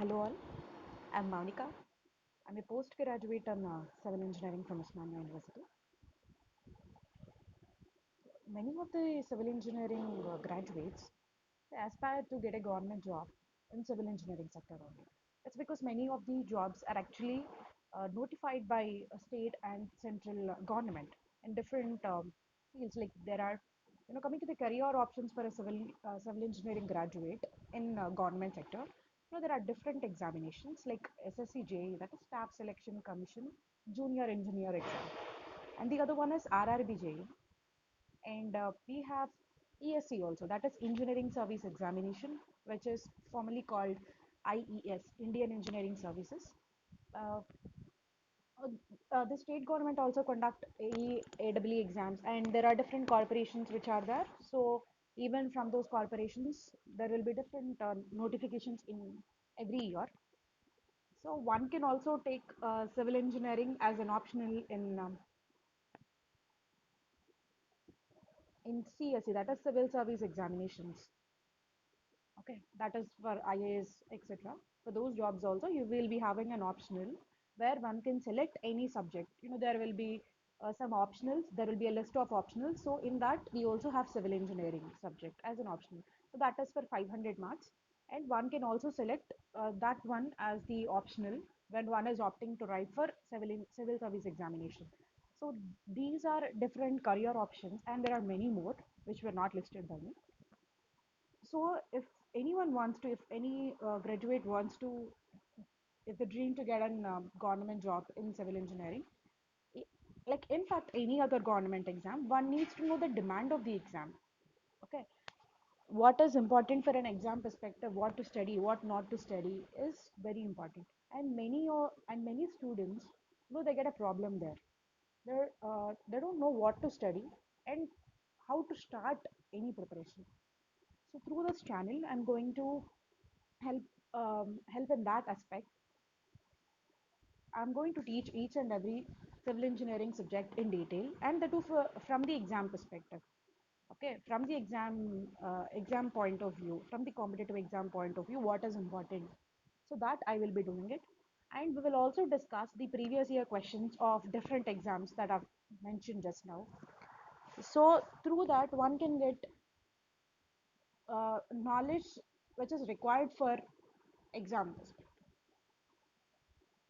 Hello all, I'm Monica. I'm a postgraduate in civil engineering from Osmania University. Many of the civil engineering graduates they aspire to get a government job in civil engineering sector only. It's because many of the jobs are actually notified by a state and central government in different fields. Like there are, coming to the career options for a civil engineering graduate in government sector. There are different examinations like SSC that is Staff Selection Commission Junior Engineer exam, and the other one is RRB and we have ESE also, that is Engineering Service Examination, which is formally called IES, Indian Engineering Services. Uh, the state government also conduct AEE exams, and there are different corporations which are there. So even from those corporations, there will be different notifications in every year. So one can also take civil engineering as an optional in CSE, that is Civil Service Examinations. Okay, that is for IAS, etc. For those jobs also, you will be having an optional where one can select any subject. There will be some optionals, there will be a list of optionals. So in that, we also have civil engineering subject as an optional. So that is for 500 marks. And one can also select that one as the optional when one is opting to write for civil service examination. So these are different career options, and there are many more which were not listed by me. So if anyone wants to, if any graduate wants to, if the dream to get an government job in civil engineering, i- like in fact any other government exam, one needs to know the demand of the exam. Okay, what is important for an exam perspective, what to study, what not to study is very important. And many students, they get a problem there. They don't know what to study and how to start any preparation. So through this channel, I'm going to help help in that aspect. I'm going to teach each and every civil engineering subject in detail, and the two from the exam perspective. Okay, from the exam point of view, from the competitive exam point of view, what is important. So that I will be doing it, and we will also discuss the previous year questions of different exams that I've mentioned just now. So through that, one can get knowledge which is required for exam.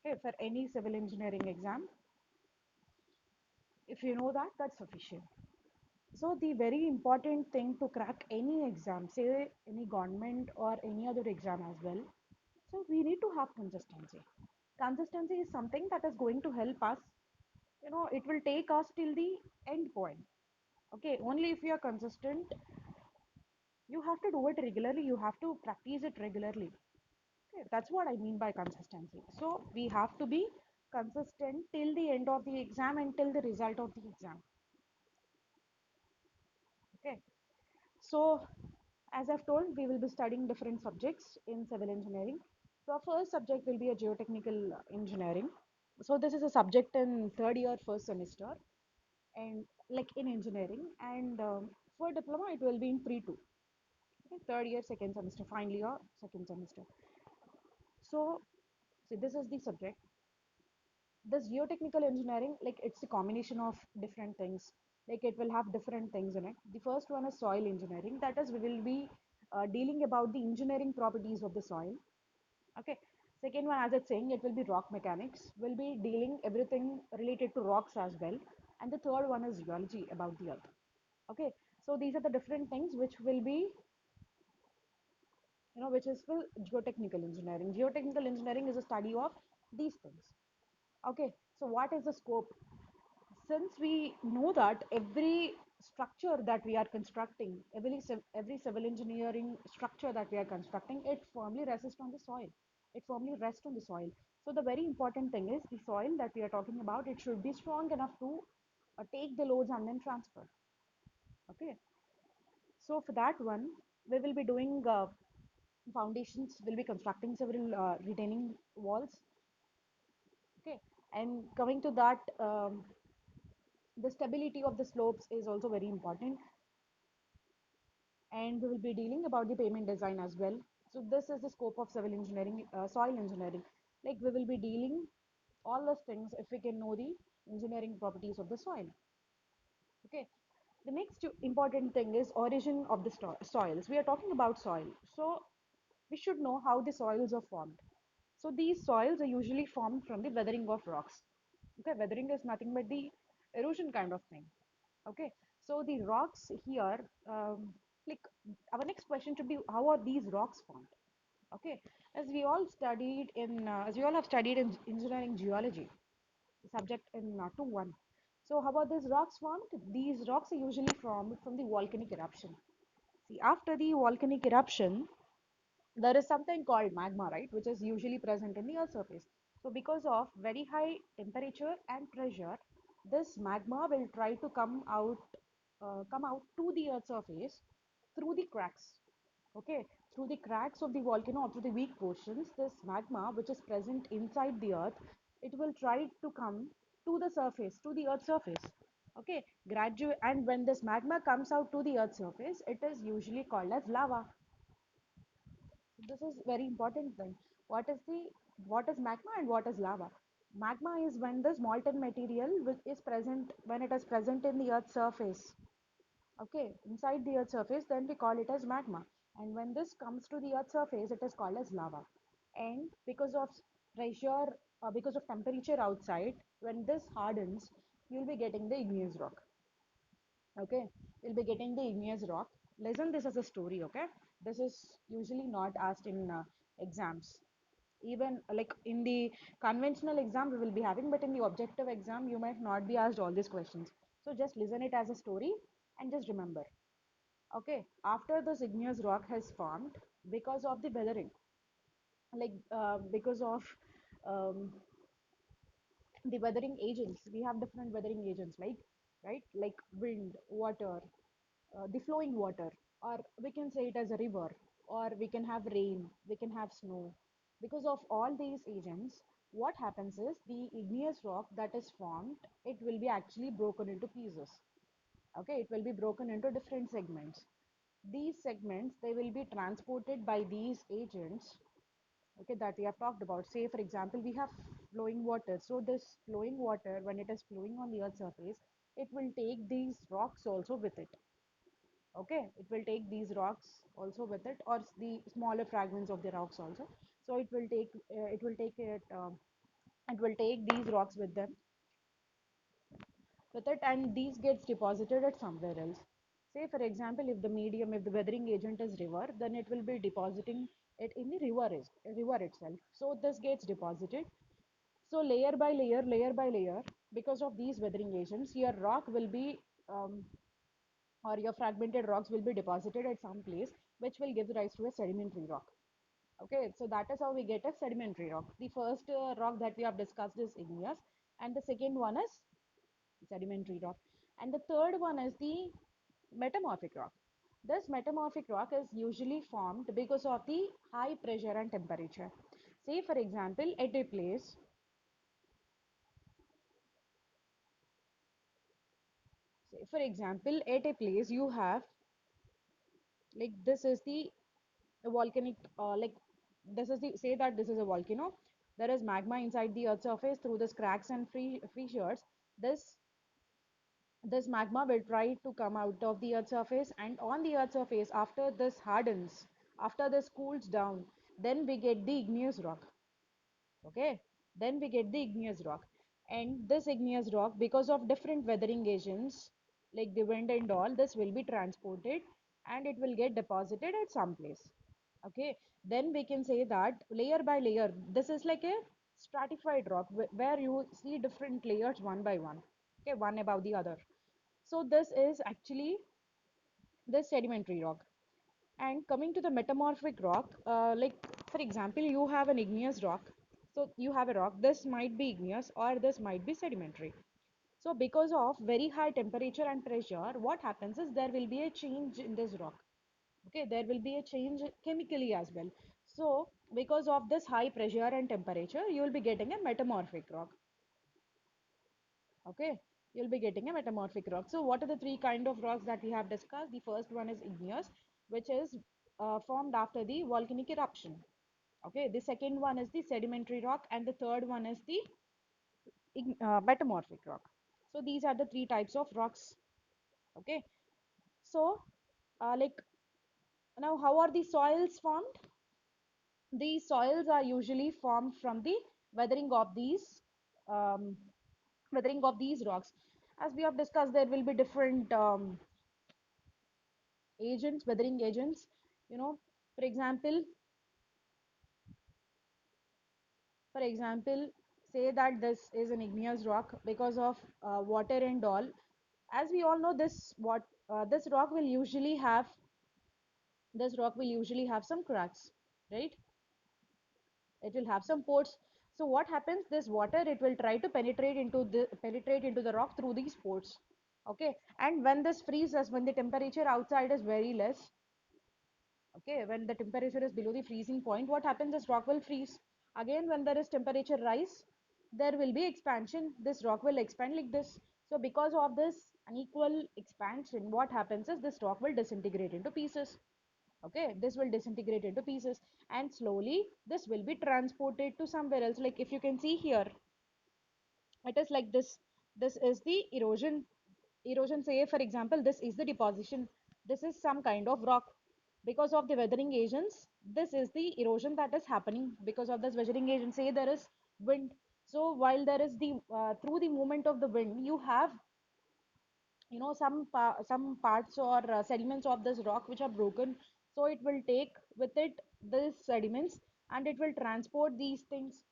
Okay, for any civil engineering exam, if you know that, that's sufficient. So the very important thing to crack any exam, say any government or any other exam as well, so we need to have consistency. Consistency is something that is going to help us. It will take us till the end point. Okay, only if you are consistent, you have to do it regularly. You have to practice it regularly. Okay, that's what I mean by consistency. So we have to be consistent till the end of the exam and till the result of the exam. Okay. So, as I've told, we will be studying different subjects in civil engineering. So, our first subject will be a geotechnical engineering. So, this is a subject in third year, first semester, and like in engineering. And for diploma, it will be in pre-2. Okay, third year, second semester, final year, second semester. So, see, this is the subject. This geotechnical engineering, like it's a combination of different things. Like it will have different things in it. The first one is soil engineering, that is we will be dealing about the engineering properties of the soil. Okay, second one, as it's saying, it will be rock mechanics, will be dealing everything related to rocks as well. And the third one is geology, about the earth. Okay, so these are the different things which will be, which is for geotechnical engineering. Geotechnical engineering is a study of these things. Okay, so what is the scope? Since we know that every structure that we are constructing, every civil engineering structure that we are constructing, it firmly rests on the soil. It firmly rests on the soil. So the very important thing is the soil that we are talking about, it should be strong enough to take the loads and then transfer. Okay. So for that one, we will be doing foundations, we'll be constructing several retaining walls. Okay. And coming to that, the stability of the slopes is also very important, and we will be dealing about the pavement design as well. So this is the scope of civil engineering, soil engineering. Like we will be dealing all those things if we can know the engineering properties of the soil. Okay. The next important thing is origin of the soils. We are talking about soil. So we should know how the soils are formed. So these soils are usually formed from the weathering of rocks. Okay, weathering is nothing but the erosion kind of thing. Okay, so the rocks here, like our next question should be how are these rocks formed? Okay, as we all have studied in engineering geology, subject in 2-1. So how are these rocks formed? These rocks are usually formed from the volcanic eruption. See, after the volcanic eruption, there is something called magma, right, which is usually present in the Earth's surface. So because of very high temperature and pressure, this magma will try to come out to the Earth's surface through the cracks. Okay, through the cracks of the volcano or through the weak portions, this magma, which is present inside the Earth, it will try to come to the surface, to the Earth's surface. Okay, graduate, and when this magma comes out to the Earth's surface, it is usually called as lava. This is very important thing. What is the what is magma and what is lava? Magma is when this molten material which is present when it is present in the Earth's surface. Okay, inside the Earth's surface, then we call it as magma. And when this comes to the Earth's surface, it is called as lava. And because of pressure, because of temperature outside, when this hardens, you'll be getting the igneous rock. Okay, you'll be getting the igneous rock. Listen this as a story. Okay, this is usually not asked in exams. Even like in the conventional exam we will be having, but in the objective exam you might not be asked all these questions. So just listen it as a story and just remember. Okay, after this igneous rock has formed because of the weathering, like because of um, the weathering agents, we have different weathering agents like, right, like wind, water, the flowing water, or we can say it as a river, or we can have rain, we can have snow. Because of all these agents, what happens is the igneous rock that is formed, it will be actually broken into pieces. Okay, it will be broken into different segments. These segments, they will be transported by these agents, okay, that we have talked about. Say for example we have flowing water, so this flowing water when it is flowing on the earth's surface, it will take these rocks also with it. Okay, it will take these rocks also with it, or the smaller fragments of the rocks also. So it will take it it will take these rocks with it, and these gets deposited at somewhere else. Say for example, if the weathering agent is river, then it will be depositing it in the river itself. So this gets deposited. So layer by layer, because of these weathering agents, your rock will be or your fragmented rocks will be deposited at some place, which will give rise to a sedimentary rock. Okay, so that is how we get a sedimentary rock. The first rock that we have discussed is igneous, and the second one is sedimentary rock. And the third one is the metamorphic rock. This metamorphic rock is usually formed because of the high pressure and temperature. Say, for example, at a place, you have like this is the volcanic, like this is the say that this is a volcano. There is magma inside the earth's surface through this cracks and fissures. This this magma will try to come out of the earth's surface, and on the earth's surface, after this hardens, after this cools down, then we get the igneous rock. Okay, then we get the igneous rock. And this igneous rock, because of different weathering agents like the wind and all, this will be transported and it will get deposited at some place. Okay, then we can say that layer by layer, this is like a stratified rock where you see different layers one by one, okay, one above the other. So this is actually the sedimentary rock. And coming to the metamorphic rock, like for example, you have an igneous rock. So you have a rock, this might be igneous or this might be sedimentary. So because of very high temperature and pressure, what happens is there will be a change in this rock. Okay, there will be a change chemically as well. So because of this high pressure and temperature, you will be getting a metamorphic rock. Okay, you'll be getting a metamorphic rock. So what are the three kind of rocks that we have discussed? The first one is igneous, which is formed after the volcanic eruption. Okay, the second one is the sedimentary rock, and the third one is the metamorphic rock. So these are the three types of rocks. Okay, so like now, how are the soils formed? The soils are usually formed from the weathering of um, these rocks. As we have discussed, there will be different agents, weathering agents. You know, for example, for example, say that this is an igneous rock because of water and all. As we all know, this rock will usually have some cracks, right? It will have some pores. So what happens, this water, it will try to penetrate into the rock through these pores. Okay, and when this freezes, when the temperature outside is very less, okay, when the temperature is below the freezing point, what happens, this rock will freeze. Again, when there is temperature rise, there will be expansion, this rock will expand like this. So because of this unequal expansion, what happens is this rock will disintegrate into pieces. Okay, this will disintegrate into pieces, and slowly this will be transported to somewhere else. Like if you can see here, it is like this is the erosion. Say for example, this is the deposition, this is some kind of rock. Because of the weathering agents, this is the erosion that is happening. Because of this weathering agent, say there is wind. So while there is the through the movement of the wind, you have some parts or sediments of this rock which are broken. So it will take with it these sediments, and it will transport these things,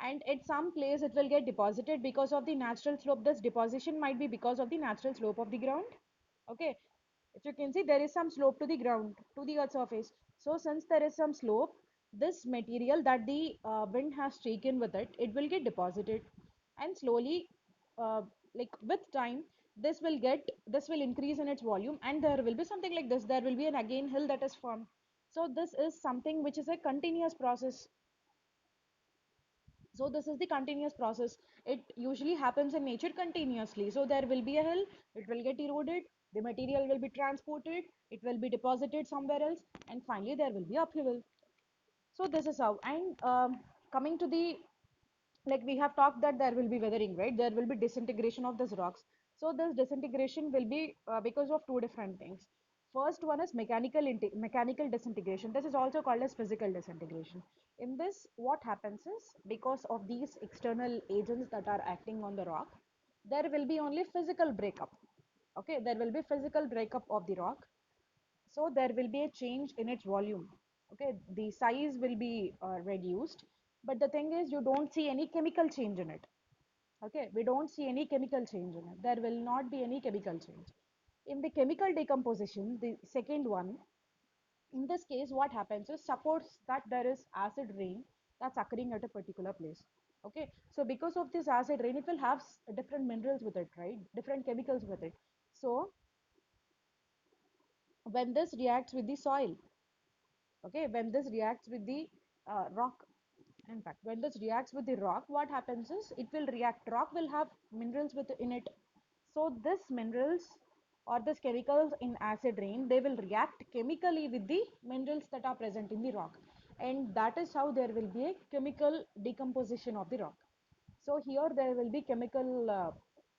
and at some place it will get deposited because of the natural slope. This deposition might be because of the natural slope of the ground. Okay, if you can see, there is some slope to the ground, to the earth surface. So since there is some slope, this material that the wind has taken with it, it will get deposited, and slowly uh, like with time, this will increase in its volume, and there will be something like this, there will be an again hill that is formed. So this is something which is a continuous process. So this is the continuous process. It usually happens in nature continuously. So there will be a hill, it will get eroded, the material will be transported, it will be deposited somewhere else, and finally there will be upheaval. So this is how. And coming to the, like we have talked that there will be weathering, right? There will be disintegration of these rocks. So this disintegration will be because of two different things. First one is mechanical disintegration. This is also called as physical disintegration. In this, what happens is, because of these external agents that are acting on the rock, there will be only physical breakup. Okay, there will be physical breakup of the rock. So there will be a change in its volume. Okay, the size will be reduced, but the thing is, you don't see any chemical change in it. Okay, we don't see any chemical change in it. There will not be any chemical change in the chemical decomposition. The second one, in this case, what happens is, suppose that there is acid rain that's occurring at a particular place. Okay, so because of this acid rain, it will have different minerals with it, right? Different chemicals with it. So when this reacts with the soil, okay, when this reacts with the rock, in fact, when this reacts with the rock, what happens is, it will react, rock will have minerals in it. So this minerals or this chemicals in acid rain, they will react chemically with the minerals that are present in the rock, and that is how there will be a chemical decomposition of the rock. So here there will be chemical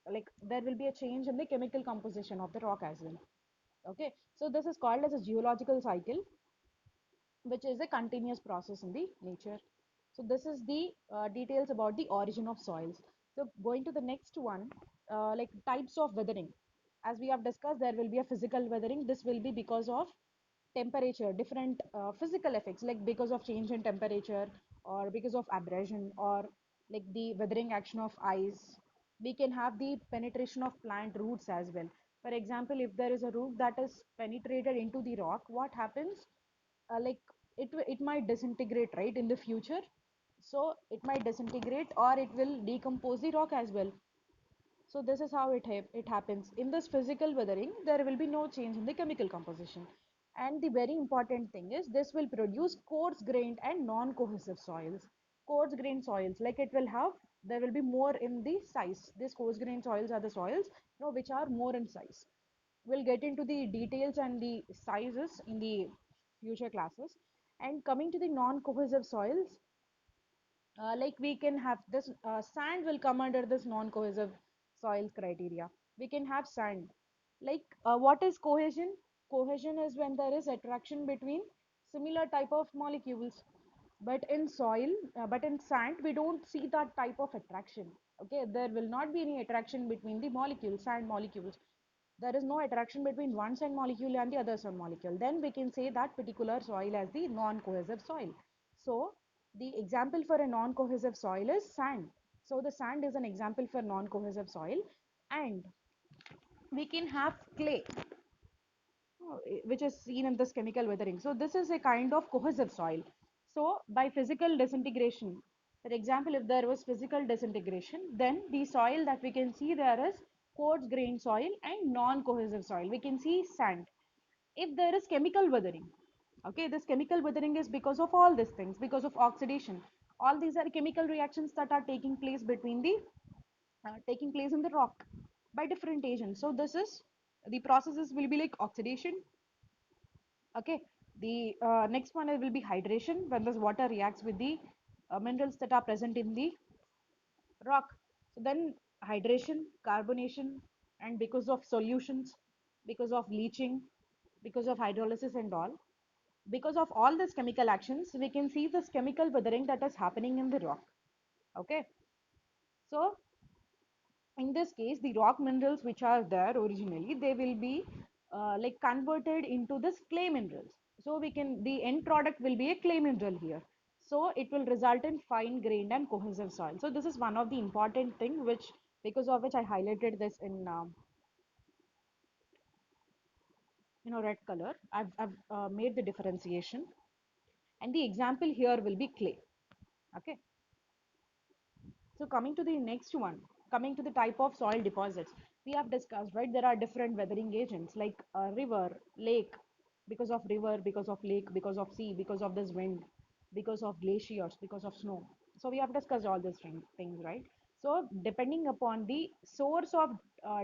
like there will be a change in the chemical composition of the rock as well. Okay, so this is called as a geological cycle, which is a continuous process in the nature. So this is the details about the origin of soils. So going to the next one, like types of weathering. As we have discussed, there will be a physical weathering. This will be because of temperature, different physical effects, like because of change in temperature, or because of abrasion, or like the weathering action of ice. We can have the penetration of plant roots as well. For example, if there is a root that is penetrated into the rock, what happens? Like it might disintegrate, right, in the future. So it might disintegrate, or it will decompose the rock as well. So this is how it happens. In this physical weathering, there will be no change in the chemical composition. And the very important thing is, this will produce coarse grained and non cohesive soils. Coarse grained soils, like it will have, there will be more in the size. These coarse grained soils are the soils, which are more in size. We'll get into the details and the sizes in the future classes. And coming to the non-cohesive soils, like we can have this sand will come under this non-cohesive soils criteria. We can have sand. Like what is cohesion? Cohesion is when there is attraction between similar type of molecules. But in soil, but in sand, we don't see that type of attraction. Okay, there will not be any attraction between the molecules, sand molecules. There is no attraction between one sand molecule and the other sand molecule. Then we can say that particular soil as the non-cohesive soil. So the example for a non-cohesive soil is sand. So the sand is an example for non-cohesive soil. And we can have clay, which is seen in this chemical weathering. So this is a kind of cohesive soil. So by physical disintegration, for example, if there was physical disintegration, then the soil that we can see there is coarse grained soil and non-cohesive soil. We can see sand. If there is chemical weathering, okay, this chemical weathering is because of all these things, because of oxidation. All these are chemical reactions that are taking place between the taking place in the rock by different agents. So this is the processes will be like oxidation. Okay, the next one will be hydration when this water reacts with the minerals that are present in the rock. So then hydration, carbonation, and because of solutions, because of leaching, because of hydrolysis and all, because of all these chemical actions, we can see this chemical weathering that is happening in the rock. Okay, so in this case, the rock minerals which are there originally, they will be like converted into this clay minerals. So we can, the end product will be a clay mineral here. So it will result in fine grained and cohesive soil. So this is one of the important thing which, because of which I highlighted this in red color. I've made the differentiation, and the example here will be clay. Okay. So coming to the next one, coming to the type of soil deposits, we have discussed, right? There are different weathering agents like river, lake, because of river, because of lake, because of sea, because of this wind, because of glaciers, because of snow. So we have discussed all these things, right? So depending upon the source of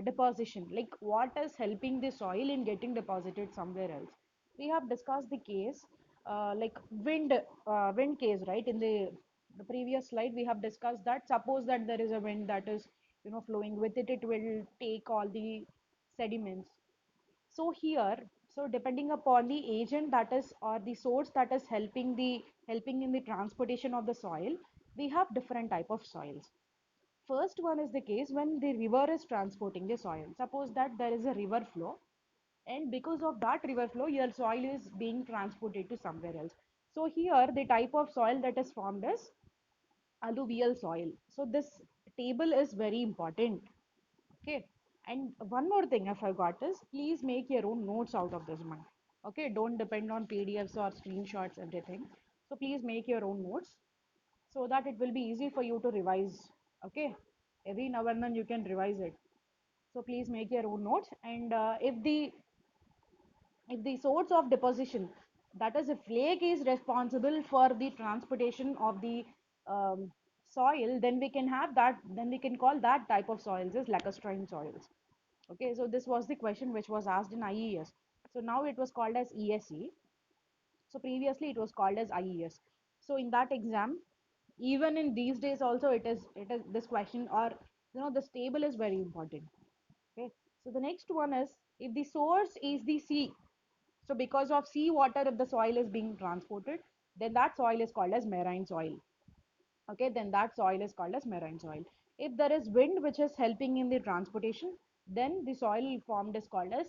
deposition, like what is helping the soil in getting deposited somewhere else, we have discussed the case like wind case, right? In the previous slide, we have discussed that suppose that there is a wind that is flowing with it, it will take all the sediments. So here, so depending upon the agent that is or the source that is helping in the transportation of the soil, we have different type of soils. First one is the case when the river is transporting the soil. Suppose that there is a river flow, and because of that river flow, your soil is being transported to somewhere else. So here the type of soil that is formed is alluvial soil. So this table is very important. Okay. And one more thing I forgot is please make your own notes out of this one. Okay. Don't depend on PDFs or screenshots, everything. So please make your own notes so that it will be easy for you to revise. Okay. Every now and then you can revise it. So please make your own notes. And if the source of deposition, that is if lake is responsible for the transportation of the um, soil, then we can have that, then we can call that type of soils as lacustrine soils. Okay, so this was the question which was asked in IES. So now it was called as ESE. So previously it was called as IES. So in that exam, even in these days also, it is this question, or this table is very important. Okay, so the next one is if the source is the sea. So because of sea water, if the soil is being transported, then that soil is called as marine soil. Okay, then that soil is called as marine soil. If there is wind which is helping in the transportation, then the soil formed is called as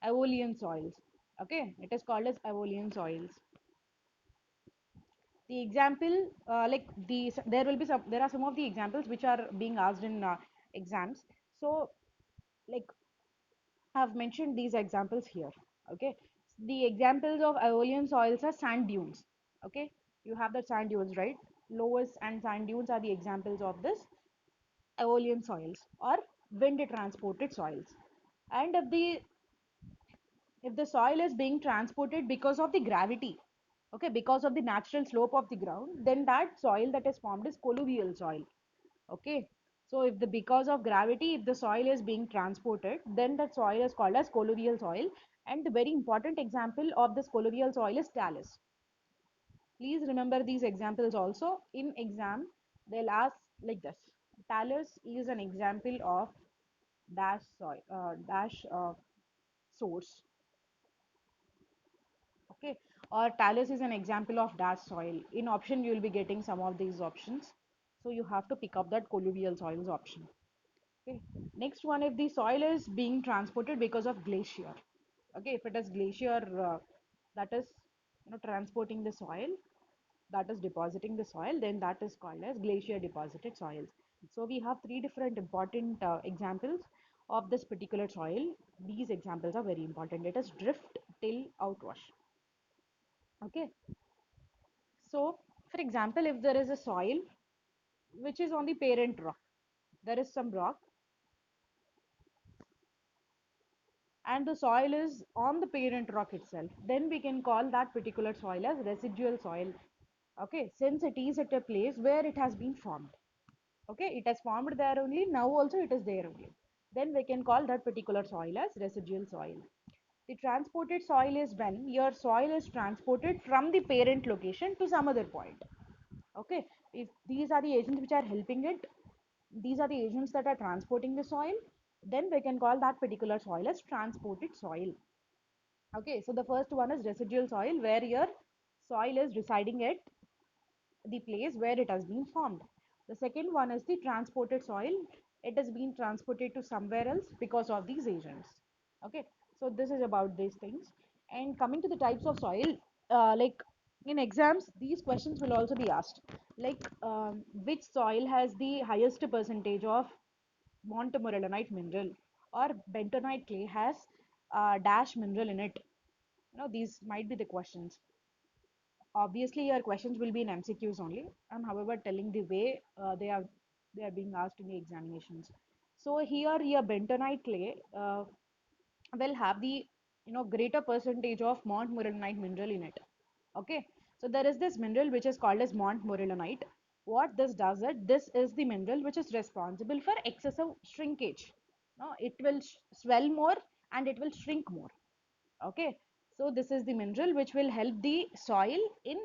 aeolian soils. Okay, it is called as aeolian soils. The example, like there will be some, there are some of the examples which are being asked in exams. So like I've mentioned these examples here. Okay, the examples of aeolian soils are sand dunes. Okay, you have the sand dunes, right? Loess and sand dunes are the examples of this aeolian soils or wind transported soils. And if the soil is being transported because of the gravity, okay, because of the natural slope of the ground, then that soil that is formed is colluvial soil. Okay, so if the because of gravity, if the soil is being transported, then that soil is called as colluvial soil. And the very important example of this colloidal soil is talus. Please remember these examples also. In exam, they'll ask like this. Talus is an example of dash soil, dash source. Okay, or talus is an example of dash soil. In option, you will be getting some of these options. So you have to pick up that colluvial soils option. Okay. Next one, if the soil is being transported because of glacier. Okay, if it is glacier that is transporting the soil, that is depositing the soil, then that is called as glacier deposited soils. So we have three different important examples of this particular soil. These examples are very important. It is drift, till, outwash. Okay. So for example, if there is a soil which is on the parent rock, there is some rock and the soil is on the parent rock itself, then we can call that particular soil as residual soil. Okay, since it is at a place where it has been formed. Okay, it has formed there only, now also it is there only. Then we can call that particular soil as residual soil. The transported soil is when your soil is transported from the parent location to some other point. Okay, if these are the agents which are helping it, these are the agents that are transporting the soil, then we can call that particular soil as transported soil. Okay, so the first one is residual soil, where your soil is residing at the place where it has been formed. The second one is the transported soil. It has been transported to somewhere else because of these agents. Okay, so this is about these things. And coming to the types of soil, like in exams, these questions will also be asked. Like which soil has the highest percentage of montmorillonite mineral, or bentonite clay has dash mineral in it. These might be the questions. Obviously, your questions will be in MCQs only. I'm, however, telling the way they are being asked in the examinations. So here, your bentonite clay will have the greater percentage of montmorillonite mineral in it. Okay, so there is this mineral which is called as montmorillonite. What this does it, this is the mineral which is responsible for excessive shrinkage. No, it will swell more and it will shrink more. Okay, so this is the mineral which will help the soil in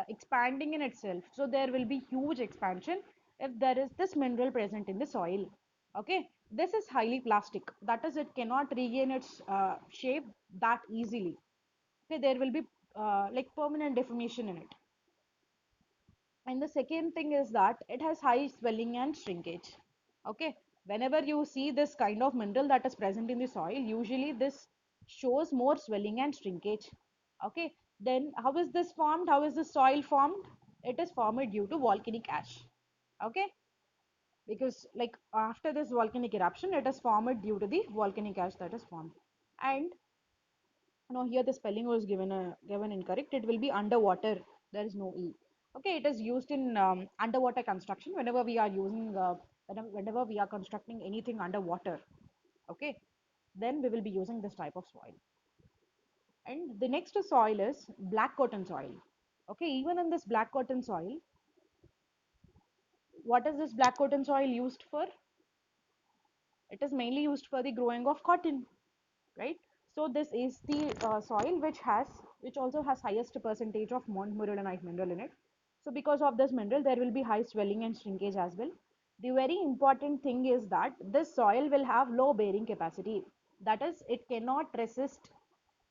expanding in itself. So there will be huge expansion if there is this mineral present in the soil. Okay, this is highly plastic, that is it cannot regain its shape that easily. Okay, there will be like permanent deformation in it. And the second thing is that it has high swelling and shrinkage. Okay, whenever you see this kind of mineral that is present in the soil, usually this shows more swelling and shrinkage. Okay, then how is this formed? How is the soil formed? It is formed due to volcanic ash. Okay, because like after this volcanic eruption, it is formed due to the volcanic ash that is formed. And here the spelling was given incorrect. It will be underwater. There is no e. Okay, it is used in underwater construction whenever we are using whenever we are constructing anything underwater. Okay, then we will be using this type of soil. And the next soil is black cotton soil. Okay, even in this black cotton soil, what is this black cotton soil used for? It is mainly used for the growing of cotton, right? So this is the soil which also has highest percentage of montmorillonite mineral in it. So because of this mineral, there will be high swelling and shrinkage as well. The very important thing is that this soil will have low bearing capacity. That is, it cannot resist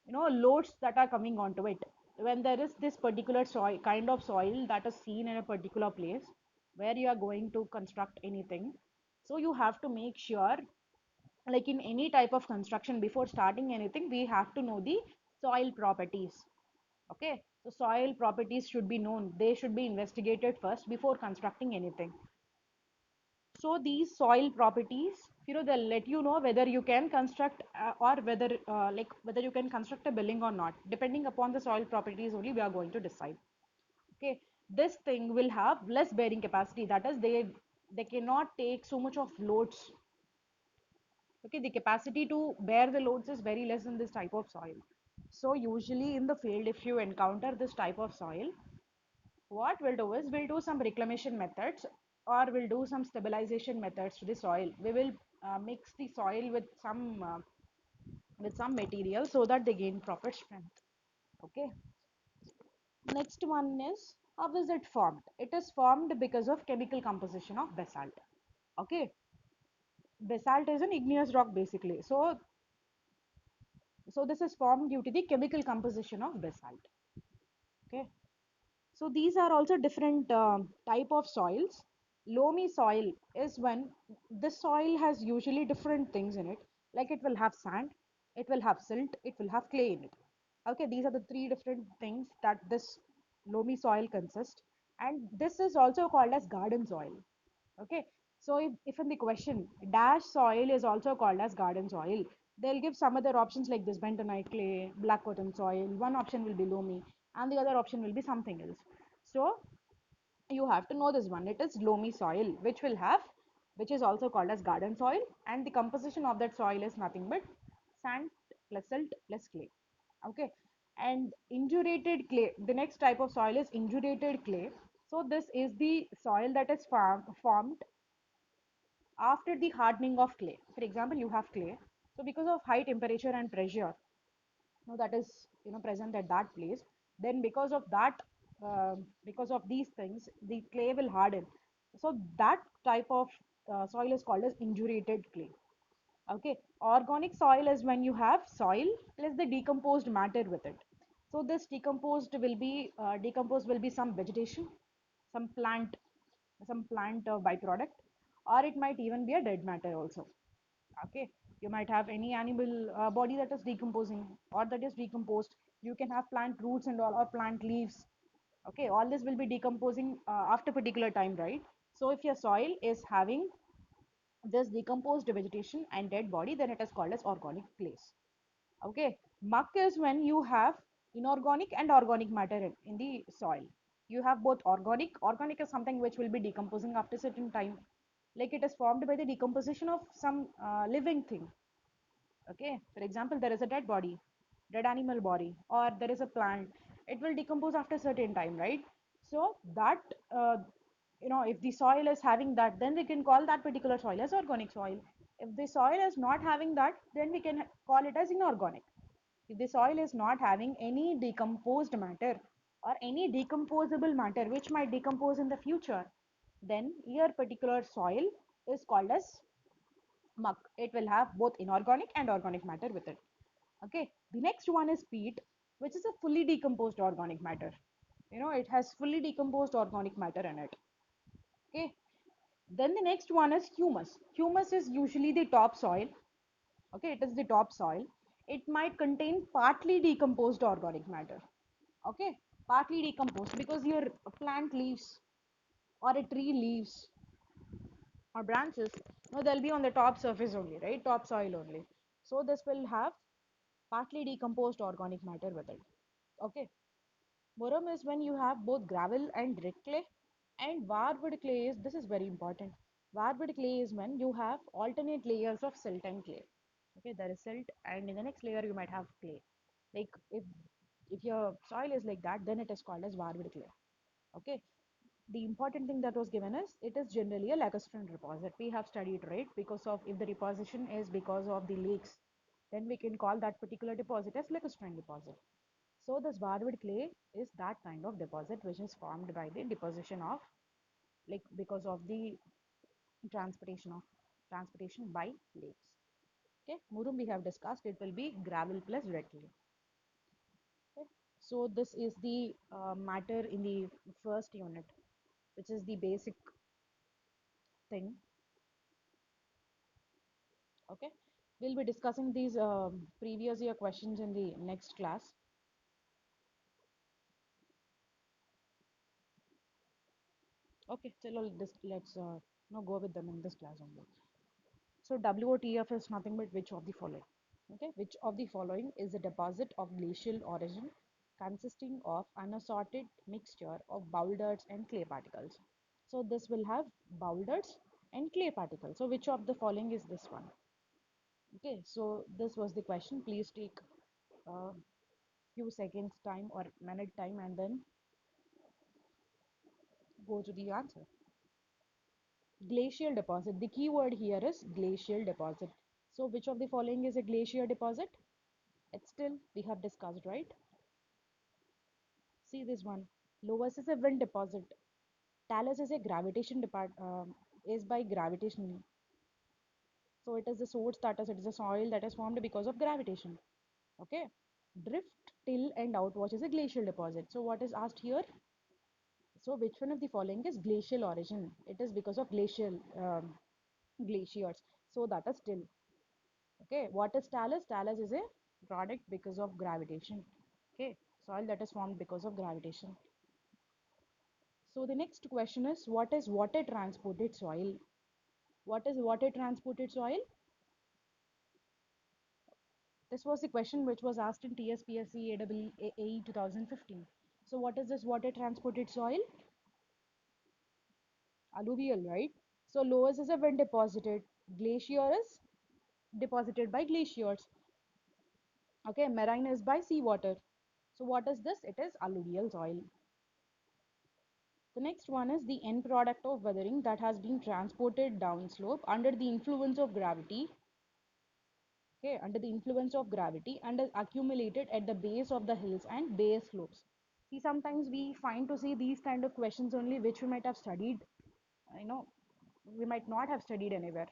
loads that are coming onto it. When there is this particular soil kind of soil that is seen in a particular place where you are going to construct anything, so you have to make sure, like in any type of construction, before starting anything we have to know the soil properties. Okay, so soil properties should be known, they should be investigated first before constructing anything. So these soil properties, they'll let you know whether you can construct or whether whether you can construct a building or not. Depending upon the soil properties only we are going to decide. Okay, this thing will have less bearing capacity, that is they cannot take so much of loads. Okay, the capacity to bear the loads is very less in this type of soil. So usually in the field, if you encounter this type of soil, what we'll do is we'll do some reclamation methods, or we'll do some stabilization methods to the soil. We will mix the soil with some with some material so that they gain proper strength. Okay. Next one is, how is it formed? It is formed because of chemical composition of basalt. Okay. Basalt is an igneous rock basically. So this is formed due to the chemical composition of basalt. Okay. So these are also different type of soils. Loamy soil is when this soil has usually different things in it. Like it will have sand, it will have silt, it will have clay in it. Okay, these are the three different things that this loamy soil consists. And this is also called as garden soil. Okay, so if in the question dash soil is also called as garden soil, they'll give some other options like this: bentonite clay, black cotton soil. One option will be loamy, and the other option will be something else. So you have to know this one. It is loamy soil, which is also called as garden soil, and the composition of that soil is nothing but sand plus silt plus clay. Okay, and indurated clay. The next type of soil is indurated clay. So this is the soil that is formed after the hardening of clay. For example, you have clay. So because of high temperature and pressure, that is present at that place, then because of these things, the clay will harden. So that type of soil is called as indurated clay. Okay, organic soil is when you have soil plus the decomposed matter with it. So this decomposed will be some vegetation, some plant, byproduct, or it might even be a dead matter also. Okay, you might have any animal body that is decomposing or that is decomposed. You can have plant roots and all, or plant leaves. Okay, all this will be decomposing after particular time, right? So if your soil is having this decomposed vegetation and dead body, then it is called as organic place. Okay, muck is when you have inorganic and organic matter in the soil. You have both organic is something which will be decomposing after certain time, like it is formed by the decomposition of some living thing. Okay, for example, there is a dead body, dead animal body, or there is a plant. It will decompose after certain time, right? So that if the soil is having that, then we can call that particular soil as organic soil. If the soil is not having that, then we can call it as inorganic. If the soil is not having any decomposed matter or any decomposable matter which might decompose in the future, then your particular soil is called as muck. It will have both inorganic and organic matter with it. Okay, the next one is peat, which is a fully decomposed organic matter. It has fully decomposed organic matter in it. Okay, then the next one is humus. Humus is usually the top soil. Okay, it is the top soil. It might contain partly decomposed organic matter. Okay, partly decomposed because your plant leaves or a tree leaves or branches, no, they'll be on the top surface only, right? Top soil only. So this will have partly decomposed organic matter with it. Okay. Muram is when you have both gravel and red clay, and warped clay is, this is very important. Warped clay is when you have alternate layers of silt and clay. Okay, there is silt, and in the next layer you might have clay. Like if your soil is like that, then it is called as warped clay. Okay, the important thing that was given is it is generally a lacustrine deposit. We have studied, right? Because of, if the deposition is because of the lakes, then we can call that particular deposit as lacustrine deposit. So this barwood clay is that kind of deposit which is formed by the deposition of, like, because of the transportation of transportation by lakes. Okay, murum we have discussed, it will be gravel plus red clay. Okay, so this is the matter in the first unit, which is the basic thing. Okay, we'll be discussing these previous year questions in the next class. Okay, so let's now go with them in this class only. So WOTF is nothing but which of the following. Okay, which of the following is a deposit of glacial origin consisting of unassorted mixture of boulders and clay particles. So this will have boulders and clay particles. So which of the following is this one? Okay, so this was the question. Please take a few seconds time or minute time and then go to the answer. Glacial deposit. The key word here is glacial deposit. So which of the following is a glacier deposit? It's still we have discussed, right? See this one. Loess is a wind deposit. Talus is a gravitation depart is by gravitationally. So it is the source that is, it is a soil that is formed because of gravitation. Okay. Drift, till and outwash is a glacial deposit. So what is asked here? So which one of the following is glacial origin? It is because of glacial glaciers. So that is till. Okay. What is talus? Talus is a product because of gravitation. Okay. Soil that is formed because of gravitation. So the next question is, what is water transported soil? What is water transported soil? This was the question which was asked in TSPSC AEE 2015. So what is this water transported soil? Alluvial, right? So loess is a wind deposited. Glacier is deposited by glaciers. Okay, marine is by seawater. So what is this? It is alluvial soil. The next one is the end product of weathering that has been transported downslope under the influence of gravity. Okay, under the influence of gravity and is accumulated at the base of the hills and base slopes. See, sometimes we find to see these kind of questions only which we might have studied, you know, we might not have studied anywhere.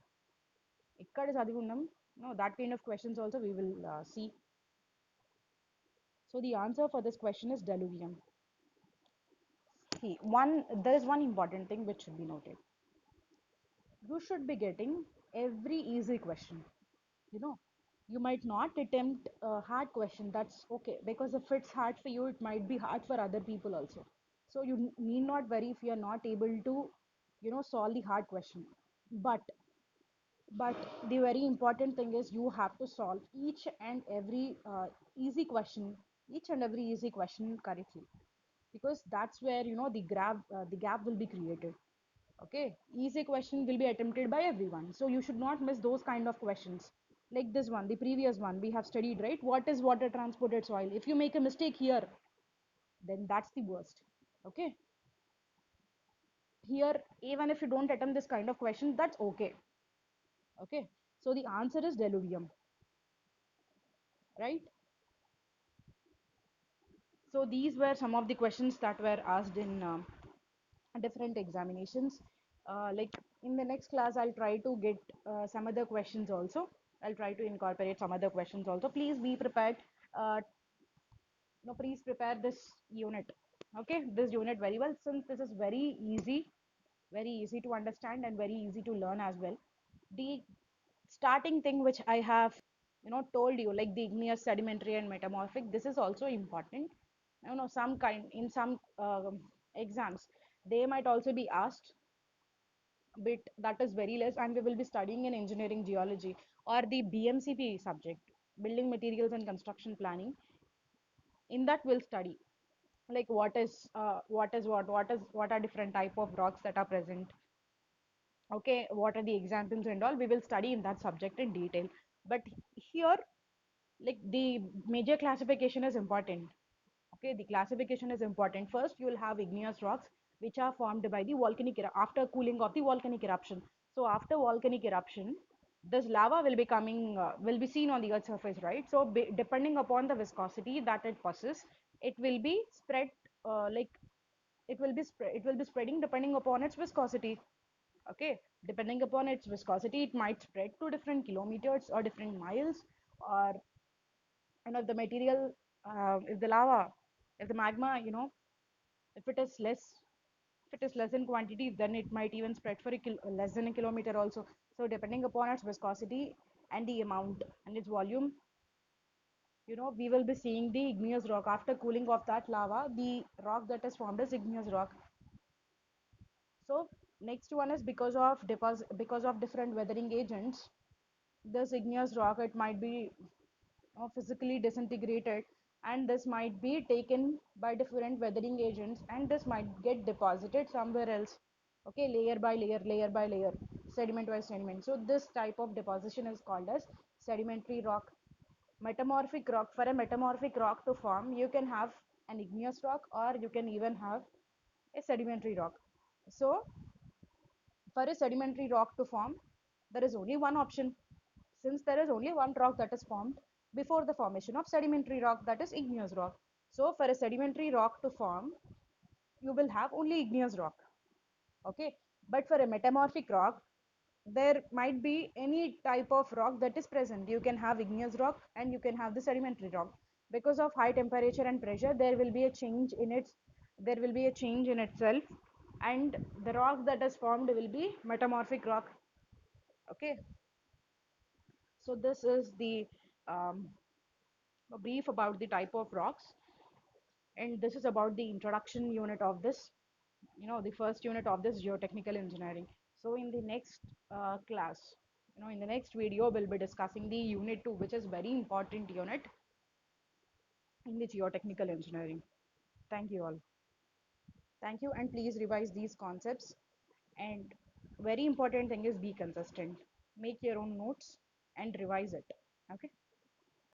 Ikkada చదివున్నాం. No, that kind of questions also we will see. So the answer for this question is diluvium. See, there is one important thing which should be noted. You should be getting every easy question. You know, you might not attempt a hard question. That's okay, because if it's hard for you, it might be hard for other people also. So you need not worry if you're not able to, solve the hard question. But but the very important thing is you have to solve each and every easy question correctly, because that's where the gap will be created. Okay, easy question will be attempted by everyone, so you should not miss those kind of questions. Like this one, the previous one we have studied, right? What is water transported soil? If you make a mistake here, then that's the worst. Okay, here, even if you don't attempt this kind of question, that's okay. Okay, so the answer is diluvium, right? So these were some of the questions that were asked in different examinations. Like in the next class, I'll try to get some other questions also. I'll try to incorporate some other questions also. Please be prepared. Uh, no, please prepare this unit. Okay, this unit very well, since this is very easy to understand and very easy to learn as well. The starting thing which I have, told you, like the igneous, sedimentary, and metamorphic. This is also important. Some kind in some exams, they might also be asked, but that is very less, and we will be studying in engineering geology or the BMCP subject, building materials and construction planning. In that we'll study like what are different type of rocks that are present. Okay, what are the examples and all, we will study in that subject in detail. But here, like the major classification is important. Okay, the classification is important. First, you will have igneous rocks which are formed by the after cooling of the volcanic eruption. So after volcanic eruption, this lava will be will be seen on the earth's surface, right? So depending upon the viscosity that it possesses, it will be spread, like it will be spreading depending upon its viscosity. Okay, depending upon its viscosity, it might spread to different kilometers or different miles, or the material, if the lava, if the magma, if it is less, if it is less in quantity, then it might even spread for less than a kilometer also. So depending upon its viscosity and the amount and its volume, we will be seeing the igneous rock. After cooling of that lava, the rock that is formed is igneous rock. So next one is because of different weathering agents, this igneous rock, it might be physically disintegrated, and this might be taken by different weathering agents, and this might get deposited somewhere else. Okay, layer by layer, layer by layer, sediment by sediment. So this type of deposition is called as sedimentary rock. Metamorphic rock, for a metamorphic rock to form, you can have an igneous rock, or you can even have a sedimentary rock. So for a sedimentary rock to form, there is only one option. Since there is only one rock that is formed, before the formation of sedimentary rock, that is igneous rock. So for a sedimentary rock to form, you will have only igneous rock. Okay, but for a metamorphic rock, there might be any type of rock that is present. You can have igneous rock and you can have the sedimentary rock. Because of high temperature and pressure, there will be a change in its, there will be a change in itself, and the rock that is formed will be metamorphic rock. Okay, so this is the um, a brief about the type of rocks, and this is about the introduction unit of this, the first unit of this geotechnical engineering. So in the next class, in the next video, we'll be discussing the unit 2, which is very important unit in the geotechnical engineering. Thank you all. Thank you, and please revise these concepts. And very important thing is be consistent. Make your own notes and revise it. Okay.